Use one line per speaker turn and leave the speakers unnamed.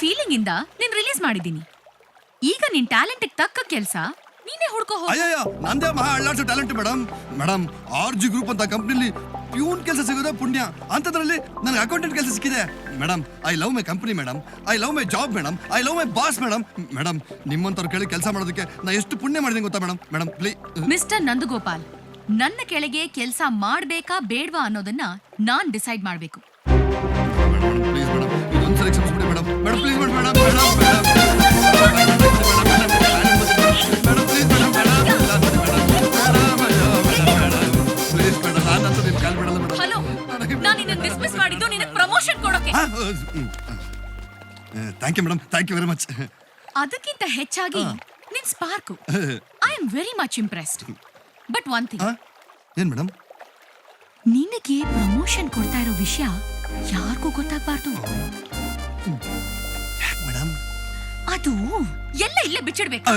Feeling ಇಂದ ನಿನ್ release ಮಾಡಿದೀನಿ. ಈಗ ನಿನ್ ಟ್ಯಾಲೆಂಟ್ ತಕ್ಕ ಕೆಲ್ಸ ನೀನೇ ಹುಡ್ಕೋ ಹೋಗು.
ಅಯ್ಯಯ್ಯೋ ನಂದೇ ಮಹಾ ಅಳ್ಳಾಡ್ಸೋ ಟ್ಯಾಲೆಂಟ್ ಮೇಡಮ್ ಆರ್ಜಿ ಗ್ರೂಪ್ ಅಂತ ಕಂಪ್ನಿಲಿ ಪ್ಯೂನ್ ಕೆಲಸ ಸಿಗೋದೇ ಪುಣ್ಯ. ಅಂತದ್ರಲ್ಲಿ ನನಗೆ ಅಕೌಂಟೆಂಟ್ ಕೆಲಸ ಸಿಕ್ಕಿದೆ madam. I love my company madam, I love my job madam, I love my boss madam. ನಿಮ್ಮಂತವ್ರು ಕೇಳಿ ಕೆಲಸ ಮಾಡೋದಕ್ಕೆ ನಾ ಎಷ್ಟು ಪುಣ್ಯ ಮಾಡಿದೀನಿ ಗೊತ್ತಾ ಮೇಡಮ್ ಪ್ಲೀಸ್.
ಮಿಸ್ಟರ್ ನಂದಗೋಪಾಲ್, ನನ್ನ ಕೆಳಗೆ ಕೆಲಸ ಮಾಡ್ಬೇಕಾ ಬೇಡ್ವಾ ಅನ್ನೋದನ್ನ ನಾನ್ ಡಿಸೈಡ್ ಮಾಡ್ಬೇಕು.
ಪ್ಲೀಸ್ ಮೇಡಮ್ ಇದೊಂದ್ಸರಿ ಕ್ಷಮಿಸ್ಬಿಡಿ ಮೇಡಮ್ ಪ್ಲೀಸ್ ಮೇಡಮ್
ಹಲೋ, ನಾನು ನಿನ್ನ ಡಿಸ್ಮಿಸ್ ಮಾಡಿದ್ದು ನಿನಗೆ ಪ್ರಮೋಷನ್ ಕೊಡೋಕೆ.
Thank you madam, thank you very much.
ಅದಕ್ಕಿಂತ ಹೆಚ್ಚಾಗಿ ನಿನ್ spark, I am very much impressed. But one thing,
ಏನ್ ಮೇಡಮ್?
ನಿನಗೆ ಪ್ರಮೋಷನ್ ಕೊಡ್ತಾ ಇರೋ ವಿಷಯ ಯಾರಿಗೂ ಗೊತ್ತಾಗ್ಬಾರ್ದು.
ಯಾಕೆ ಮೇಡಮ್?
ಅದು ಎಲ್ಲ ಇಲ್ಲೇ ಬಿಚ್ಚಿಡ್ಬೇಕು.